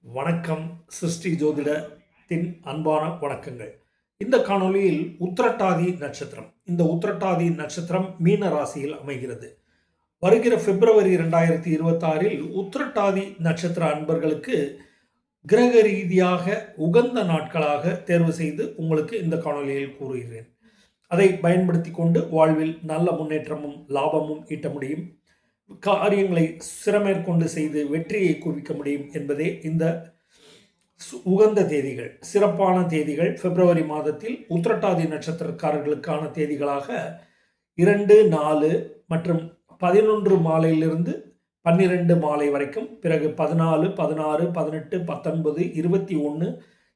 வணக்கம். சிருஷ்டி ஜோதிடத்தின் அன்பான வணக்கங்கள். இந்த காணொளியில் உத்திரட்டாதி நட்சத்திரம். இந்த உத்திரட்டாதி நட்சத்திரம் மீன ராசியில் அமைகிறது. வருகிற பிப்ரவரி 2026 உத்திரட்டாதி நட்சத்திர அன்பர்களுக்கு கிரக ரீதியாக உகந்த நாட்களாக தேர்வு செய்து உங்களுக்கு இந்த காணொளியில் கூறுகிறேன். அதை பயன்படுத்தி கொண்டு வாழ்வில் நல்ல முன்னேற்றமும் லாபமும் ஈட்ட முடியும். காரியங்களை சிறமேற்கொண்டு செய்து வெற்றியை குவிக்க முடியும் என்பதே இந்த உகந்த தேதிகள், சிறப்பான தேதிகள். பிப்ரவரி மாதத்தில் உத்திரட்டாதி நட்சத்திரக்காரர்களுக்கான தேதிகளாக 2, 4 மற்றும் 11 மாலையிலிருந்து 12 மாலை வரைக்கும், பிறகு 14, 16, 18, 19, 21,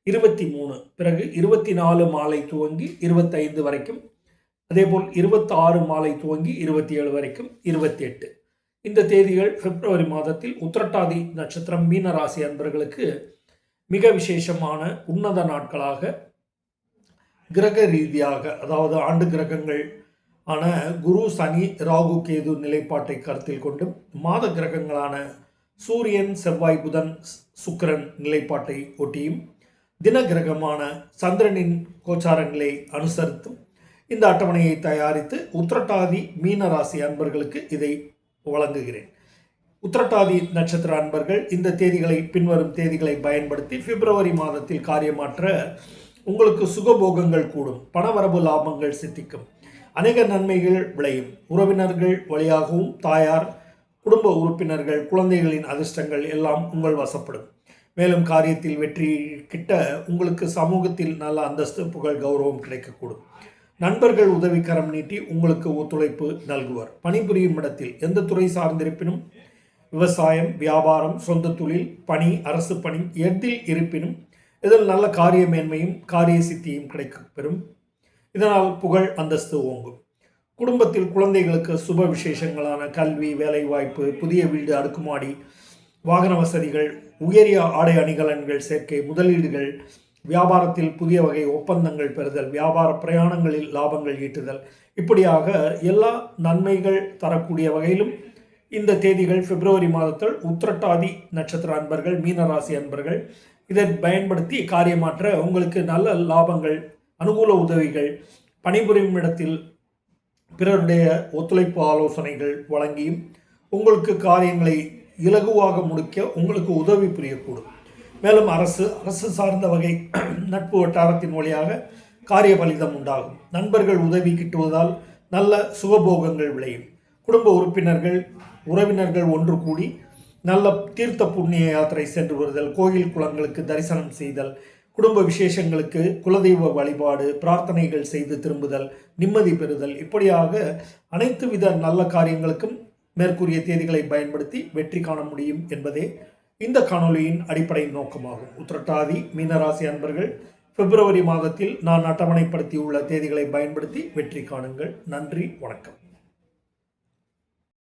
23, பிறகு 24 மாலை துவங்கி 25 வரைக்கும், அதேபோல் 26 மாலை துவங்கி 27 வரைக்கும், 28 இந்த தேதிகள் பிப்ரவரி மாதத்தில் உத்திரட்டாதி நட்சத்திரம் மீன ராசி அன்பர்களுக்கு மிக விசேஷமான உன்னத நாட்களாக கிரக ரீதியாக, அதாவது ஆண்டு கிரகங்கள் ஆன குரு, சனி, ராகு, கேது நிலைப்பாட்டை கருத்தில் கொண்டும், மாத கிரகங்களான சூரியன், செவ்வாய், புதன், சுக்கிரன் நிலைப்பாட்டை ஒட்டியும், தின கிரகமான சந்திரனின் கோச்சாரங்களை அனுசரித்தும் இந்த அட்டவணையை தயாரித்து உத்திரட்டாதி மீன ராசி அன்பர்களுக்கு இதை வழங்குகிறேன். உத்திரட்டாதி நட்சத்திர அன்பர்கள் இந்த தேதிகளை, பின்வரும் தேதிகளை பயன்படுத்தி பிப்ரவரி மாதத்தில் காரியமாற்ற உங்களுக்கு சுகபோகங்கள் கூடும், பணவரவு லாபங்கள் சித்திக்கும், அநேக நன்மைகள் விளையும். உறவினர்கள் வழியாகவும் தாயார், குடும்ப உறுப்பினர்கள், குழந்தைகளின் அதிர்ஷ்டங்கள் எல்லாம் உங்கள் வசப்படும். மேலும் காரியத்தில் வெற்றி கிட்ட உங்களுக்கு சமூகத்தில் நல்ல அந்தஸ்து, புகழ், கௌரவம் கிடைக்கக்கூடும். நண்பர்கள் உதவிக்கரம் நீட்டி உங்களுக்கு ஒத்துழைப்பு நல்குவர். பணிபுரியும் இடத்தில் எந்த துறை சார்ந்திருப்பினும், விவசாயம், வியாபாரம், சொந்த தொழில், பணி, அரசு பணி எதில் இருப்பினும் இதில் நல்ல காரிய மேன்மையும் காரிய சித்தியும் கிடைக்கப்பெறும். இதனால் புகழ், அந்தஸ்து ஓங்கும். குடும்பத்தில் குழந்தைகளுக்கு சுப விசேஷங்களான கல்வி, வேலைவாய்ப்பு, புதிய வீடு, அடுக்குமாடி, வாகன வசதிகள், உயரிய ஆடை அணிகலன்கள் சேர்க்கை, முதலீடுகள், வியாபாரத்தில் புதிய வகை ஒப்பந்தங்கள் பெறுதல், வியாபார பிரயாணங்களில் லாபங்கள் ஈட்டுதல், இப்படியாக எல்லா நன்மைகள் தரக்கூடிய வகையிலும் இந்த தேதிகள் பிப்ரவரி மாதத்தில் உத்திரட்டாதி நட்சத்திர அன்பர்கள், மீனராசி அன்பர்கள் இதை பயன்படுத்தி காரியமாற்ற உங்களுக்கு நல்ல லாபங்கள், அனுகூல உதவிகள், பணிபுரியும் இடத்தில் பிறருடைய ஒத்துழைப்பு ஆலோசனைகள் வழங்கியும் உங்களுக்கு காரியங்களை இலகுவாக முடிக்க உங்களுக்கு உதவி புரியக்கூடும். மேலும் அரசு சார்ந்த வகை நட்பு வட்டாரத்தின் வழியாக காரிய பலிதம் உண்டாகும். நண்பர்கள் உதவி கிட்டுவதால் நல்ல சுகபோகங்கள் விளையும். குடும்ப உறுப்பினர்கள், உறவினர்கள் ஒன்று கூடி நல்ல தீர்த்த புண்ணிய யாத்திரை சென்று வருதல், கோயில் குளங்களுக்கு தரிசனம் செய்தல், குடும்ப விசேஷங்களுக்கு குலதெய்வ வழிபாடு, பிரார்த்தனைகள் செய்து திரும்புதல், நிம்மதி பெறுதல், இப்படியாக அனைத்து வித நல்ல காரியங்களுக்கும் மேற்கூறிய தேதிகளை பயன்படுத்தி வெற்றி காண முடியும் என்பதே இந்த காணொலியின் அடிப்படை நோக்கமாகும். உத்திரட்டாதி மீனராசி அன்பர்கள் பிப்ரவரி மாதத்தில் நான் அட்டவணைப்படுத்தியுள்ள தேதிகளை பயன்படுத்தி வெற்றி காணுங்கள். நன்றி, வணக்கம்.